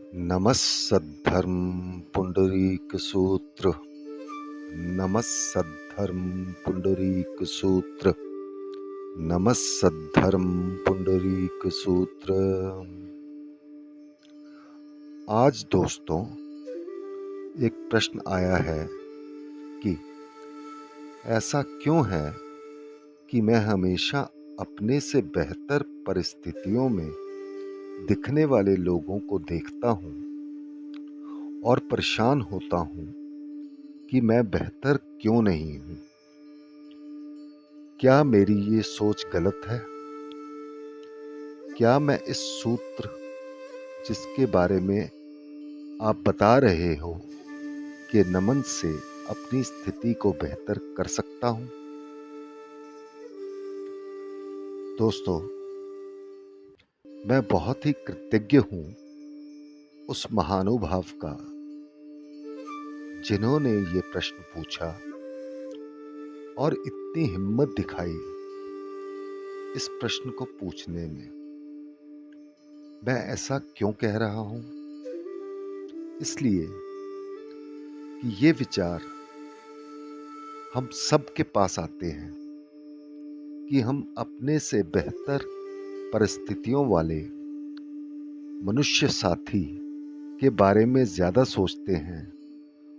नमस्सद्धर्म पुंडरीकसूत्र। नमस्सद्धर्म पुंडरीकसूत्र। नमस्सद्धर्म पुंडरीकसूत्र। आज दोस्तों एक प्रश्न आया है कि ऐसा क्यों है कि मैं हमेशा अपने से बेहतर परिस्थितियों में दिखने वाले लोगों को देखता हूँ और परेशान होता हूँ कि मैं बेहतर क्यों नहीं हूँ। क्या मेरी ये सोच गलत है? क्या मैं इस सूत्र जिसके बारे में आप बता रहे हो कि नमन से अपनी स्थिति को बेहतर कर सकता हूँ? दोस्तों, मैं बहुत ही कृतज्ञ हूँ उस महानुभाव का जिन्होंने ये प्रश्न पूछा और इतनी हिम्मत दिखाई इस प्रश्न को पूछने में। मैं ऐसा क्यों कह रहा हूँ? इसलिए कि ये विचार हम सबके पास आते हैं कि हम अपने से बेहतर परिस्थितियों वाले मनुष्य साथी के बारे में ज़्यादा सोचते हैं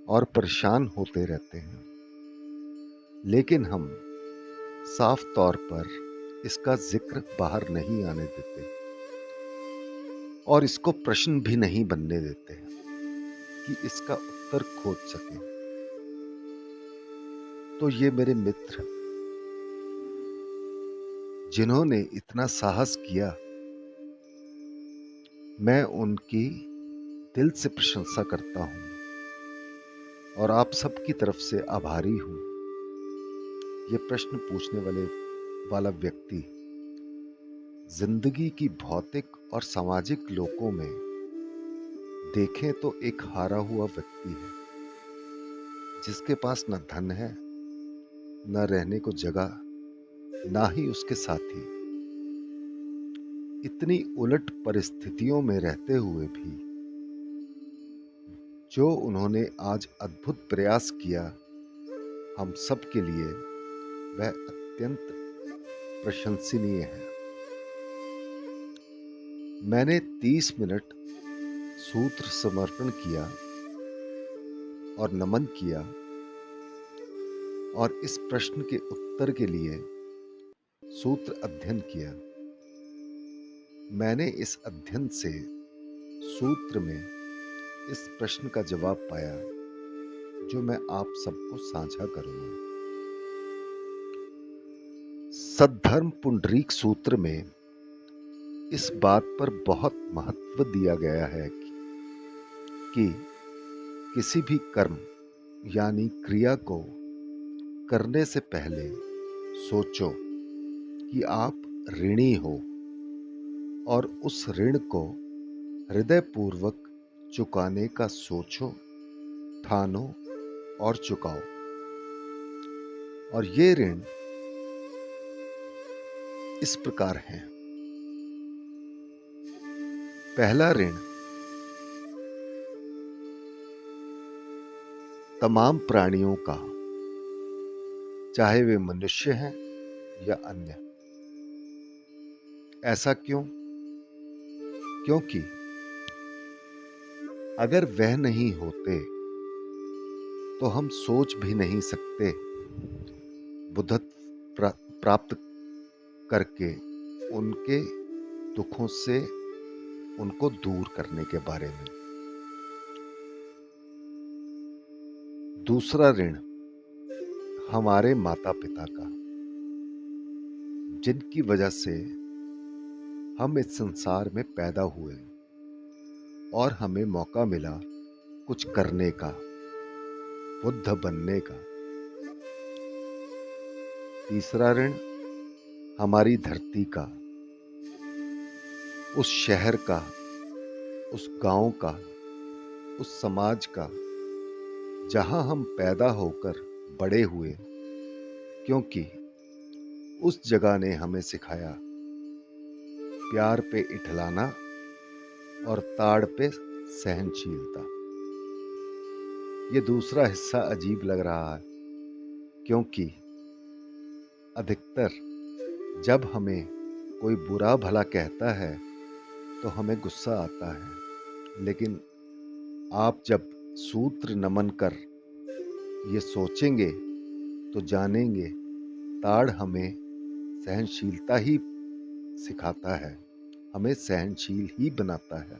और परेशान होते रहते हैं, लेकिन हम साफ तौर पर इसका जिक्र बाहर नहीं आने देते और इसको प्रश्न भी नहीं बनने देते कि इसका उत्तर खोज सकें। तो ये मेरे मित्र जिन्होंने इतना साहस किया, मैं उनकी दिल से प्रशंसा करता हूँ और आप सबकी तरफ से आभारी हूँ। ये प्रश्न पूछने वाला व्यक्ति जिंदगी की भौतिक और सामाजिक लोकों में देखें तो एक हारा हुआ व्यक्ति है, जिसके पास न धन है, न रहने को जगह, ना ही उसके साथी। इतनी उलट परिस्थितियों में रहते हुए भी जो उन्होंने आज अद्भुत प्रयास किया हम सब के लिए, वह अत्यंत प्रशंसनीय है। मैंने 30 मिनट सूत्र समर्पण किया और नमन किया और इस प्रश्न के उत्तर के लिए सूत्र अध्ययन किया। मैंने इस अध्ययन से सूत्र में इस प्रश्न का जवाब पाया जो मैं आप सबको साझा करूंगा। सद्धर्म पुंडरीक सूत्र में इस बात पर बहुत महत्व दिया गया है कि किसी भी कर्म यानी क्रिया को करने से पहले सोचो कि आप ऋणी हो और उस ऋण को हृदयपूर्वक चुकाने का सोचो, ठानो और चुकाओ। और ये ऋण इस प्रकार है। पहला ऋण तमाम प्राणियों का, चाहे वे मनुष्य हैं या अन्य। ऐसा क्यों? क्योंकि अगर वह नहीं होते तो हम सोच भी नहीं सकते बुद्धत्व प्राप्त करके उनके दुखों से उनको दूर करने के बारे में। दूसरा ऋण हमारे माता पिता का, जिनकी वजह से हम इस संसार में पैदा हुए और हमें मौका मिला कुछ करने का, बुद्ध बनने का। तीसरा ऋण हमारी धरती का, उस शहर का, उस गांव का, उस समाज का जहां हम पैदा होकर बड़े हुए, क्योंकि उस जगह ने हमें सिखाया प्यार पे इठलाना और ताड़ पे सहनशीलता। ये दूसरा हिस्सा अजीब लग रहा है, क्योंकि अधिकतर जब हमें कोई बुरा भला कहता है तो हमें गुस्सा आता है, लेकिन आप जब सूत्र नमन कर ये सोचेंगे तो जानेंगे ताड़ हमें सहनशीलता ही सिखाता है, हमें सहनशील ही बनाता है।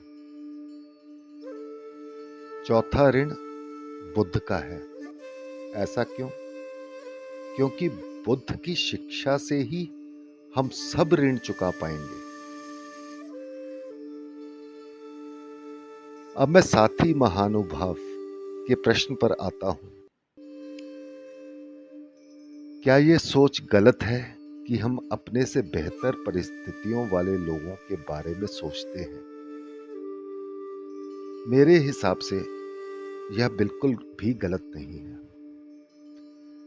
चौथा ऋण बुद्ध का है। ऐसा क्यों? क्योंकि बुद्ध की शिक्षा से ही हम सब ऋण चुका पाएंगे। अब मैं साथी महानुभाव के प्रश्न पर आता हूं। क्या ये सोच गलत है कि हम अपने से बेहतर परिस्थितियों वाले लोगों के बारे में सोचते हैं? मेरे हिसाब से यह बिल्कुल भी गलत नहीं है।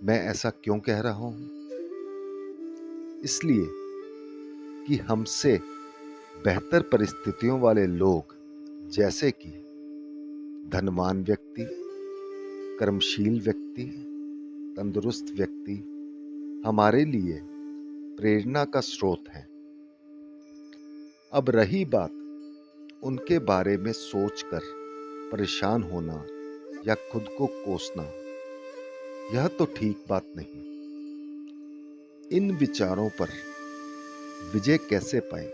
मैं ऐसा क्यों कह रहा हूं? इसलिए कि हमसे बेहतर परिस्थितियों वाले लोग, जैसे कि धनवान व्यक्ति, कर्मशील व्यक्ति, तंदुरुस्त व्यक्ति, हमारे लिए प्रेरणा का स्रोत हैं। अब रही बात उनके बारे में सोचकर परेशान होना या खुद को कोसना, यह तो ठीक बात नहीं। इन विचारों पर विजय कैसे पाएं?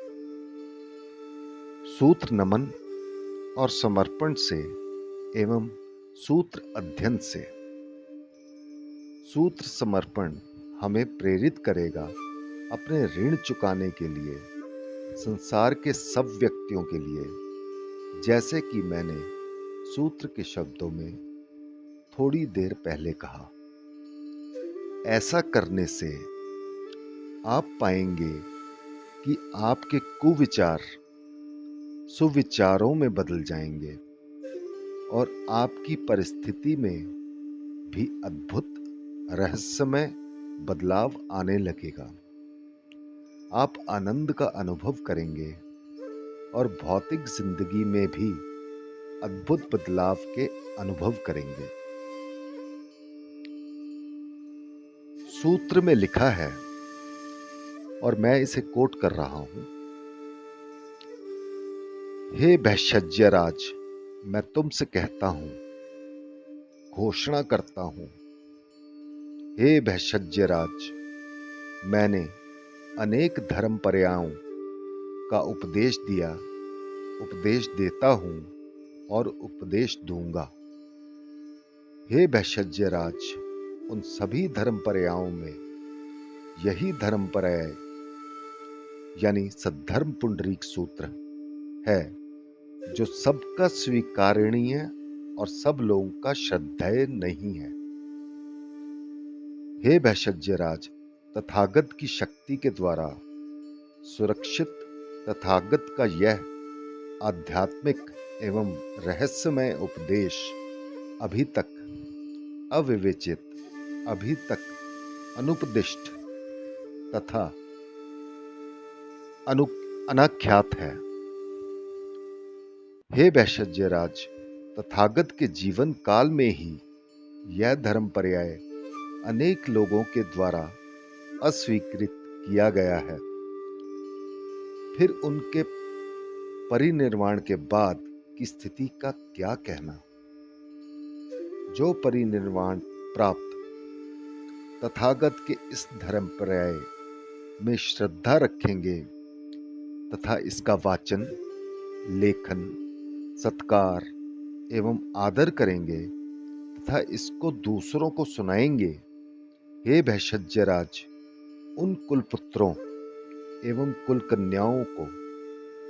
सूत्र नमन और समर्पण से एवं सूत्र अध्ययन से। सूत्र समर्पण हमें प्रेरित करेगा अपने ऋण चुकाने के लिए संसार के सब व्यक्तियों के लिए, जैसे कि मैंने सूत्र के शब्दों में थोड़ी देर पहले कहा। ऐसा करने से आप पाएंगे कि आपके कुविचार सुविचारों में बदल जाएंगे और आपकी परिस्थिति में भी अद्भुत रहस्यमय बदलाव आने लगेगा। आप आनंद का अनुभव करेंगे और भौतिक जिंदगी में भी अद्भुत बदलाव के अनुभव करेंगे। सूत्र में लिखा है, और मैं इसे कोट कर रहा हूं, हे भैषज्यराज, मैं तुमसे कहता हूं, घोषणा करता हूं, हे भैषज्यराज, मैंने अनेक धर्मपर्यायों का उपदेश दिया, उपदेश देता हूं और उपदेश दूंगा। हे भैषज्यराज, उन सभी धर्मपर्यायों में यही धर्मपर्याय यानी सद्धर्म पुंडरीक सूत्र है जो सबका स्वीकारणीय और सब लोगों का श्रद्धेय नहीं है। हे भैषज्यराज, तथागत की शक्ति के द्वारा सुरक्षित तथागत का यह आध्यात्मिक एवं रहस्यमय उपदेश अभी तक अविवेचित, अभी तक अनुपदिष्ट तथा अनाख्यात है। हे भैषज्यराज, तथागत के जीवन काल में ही यह धर्मपर्याय अनेक लोगों के द्वारा अस्वीकृत किया गया है। फिर उनके परिनिर्वाण के बाद की स्थिति का क्या कहना? जो परिनिर्वाण प्राप्त तथागत के इस धर्मपर्याय में श्रद्धा रखेंगे तथा इसका वाचन, लेखन, सत्कार एवं आदर करेंगे तथा इसको दूसरों को सुनाएंगे, हे भैषज्यराज, उन कुलपुत्रों एवं कुलकन्याओं को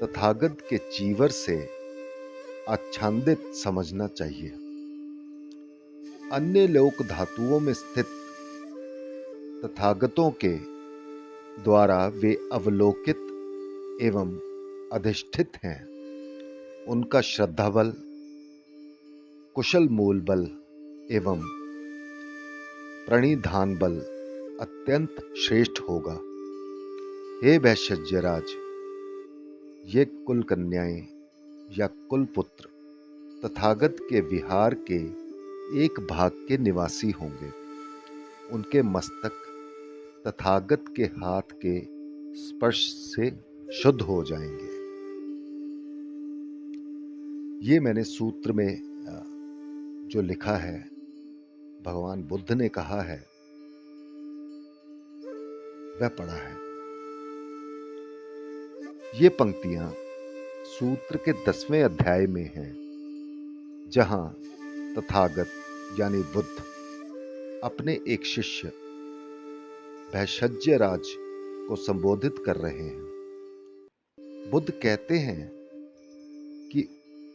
तथागत के चीवर से आच्छादित समझना चाहिए। अन्य लोक धातुओं में स्थित तथागतों के द्वारा वे अवलोकित एवं अधिष्ठित हैं। उनका श्रद्धा बल, कुशल मूल बल एवं प्रणिधान बल अत्यंत श्रेष्ठ होगा। हे भैषज्यराज, ये कुल कन्याएं या कुल पुत्र तथागत के विहार के एक भाग के निवासी होंगे। उनके मस्तक तथागत के हाथ के स्पर्श से शुद्ध हो जाएंगे। ये मैंने सूत्र में जो लिखा है, भगवान बुद्ध ने कहा है, वह पढ़ा है। ये पंक्तियां सूत्र के 10वें अध्याय में हैं, जहां तथागत यानी बुद्ध अपने एक शिष्य भैषज्यराज को संबोधित कर रहे हैं। बुद्ध कहते हैं कि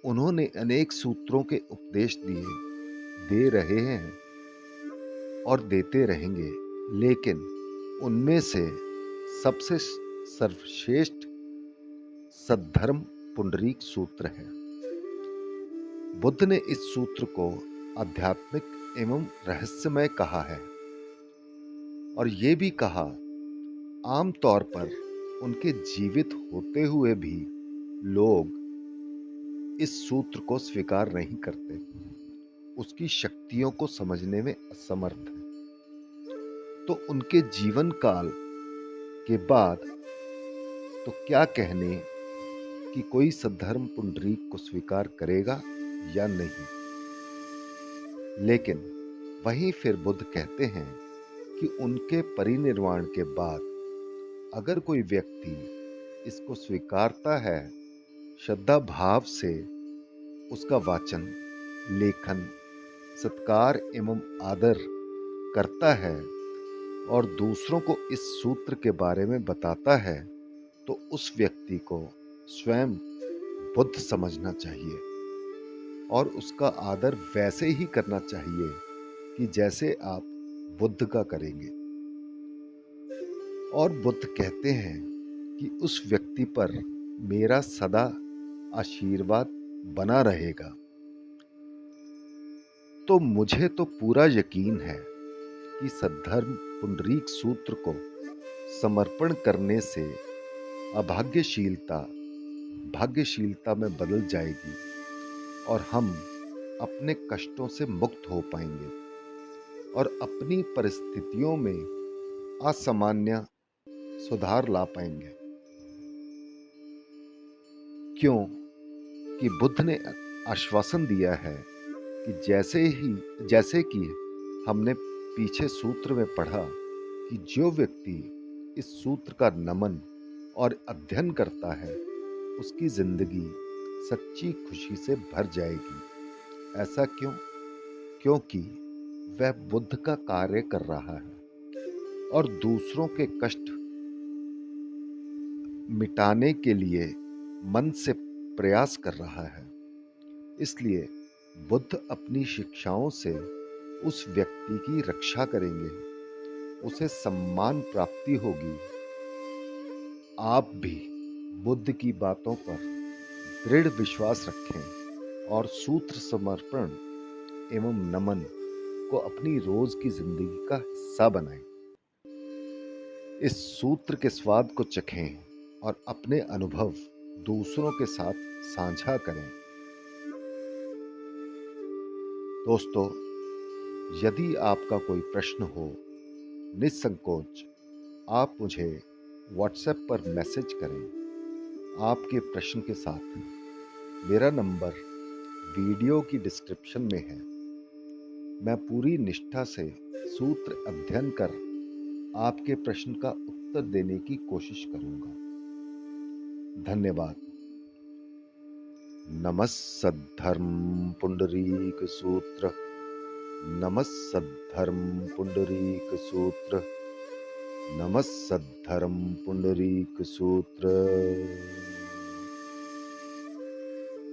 उन्होंने अनेक सूत्रों के उपदेश दे रहे हैं और देते रहेंगे, लेकिन उनमें से सबसे सर्वश्रेष्ठ सद्धर्म पुंडरीक सूत्र है। बुद्ध ने इस सूत्र को आध्यात्मिक एवं रहस्यमय कहा है, और ये भी कहा, आमतौर पर उनके जीवित होते हुए भी लोग इस सूत्र को स्वीकार नहीं करते, उसकी शक्तियों को समझने में असमर्थ हैं। तो उनके जीवन काल के बाद तो क्या कहने कि कोई सद्धर्म पुंडरीक को स्वीकार करेगा या नहीं। लेकिन वहीं फिर बुद्ध कहते हैं कि उनके परिनिर्वाण के बाद अगर कोई व्यक्ति इसको स्वीकारता है, श्रद्धा भाव से उसका वाचन, लेखन, सत्कार एवं आदर करता है और दूसरों को इस सूत्र के बारे में बताता है, तो उस व्यक्ति को स्वयं बुद्ध समझना चाहिए और उसका आदर वैसे ही करना चाहिए कि जैसे आप बुद्ध का करेंगे। और बुद्ध कहते हैं कि उस व्यक्ति पर मेरा सदा आशीर्वाद बना रहेगा। तो मुझे तो पूरा यकीन है कि सद्धर्म पुंडरीक सूत्र को समर्पण करने से अभाग्यशीलता भाग्यशीलता में बदल जाएगी और हम अपने कष्टों से मुक्त हो पाएंगे और अपनी परिस्थितियों में असामान्य सुधार ला पाएंगे। क्यों कि बुद्ध ने आश्वासन दिया है कि जैसे कि हमने पीछे सूत्र में पढ़ा कि जो व्यक्ति इस सूत्र का नमन और अध्ययन करता है, उसकी जिंदगी सच्ची खुशी से भर जाएगी। ऐसा क्यों? क्योंकि वह बुद्ध का कार्य कर रहा है और दूसरों के कष्ट मिटाने के लिए मन से प्रयास कर रहा है। इसलिए बुद्ध अपनी शिक्षाओं से उस व्यक्ति की रक्षा करेंगे, उसे सम्मान प्राप्ति होगी। आप भी बुद्ध की बातों पर दृढ़ विश्वास रखें और सूत्र समर्पण एवं नमन को अपनी रोज की जिंदगी का हिस्सा बनाएं। इस सूत्र के स्वाद को चखें और अपने अनुभव दूसरों के साथ साझा करें। दोस्तों, यदि आपका कोई प्रश्न हो, निसंकोच आप मुझे व्हाट्सएप पर मैसेज करें। आपके प्रश्न के साथ मेरा नंबर वीडियो की डिस्क्रिप्शन में है। मैं पूरी निष्ठा से सूत्र अध्ययन कर आपके प्रश्न का उत्तर देने की कोशिश करूंगा। धन्यवाद। नमस्सद्धर्म पुंडरीक सूत्र, नमस्सद्धर्म पुंडरीक सूत्र, नमस्सद्धर्म पुंडरीक सूत्र।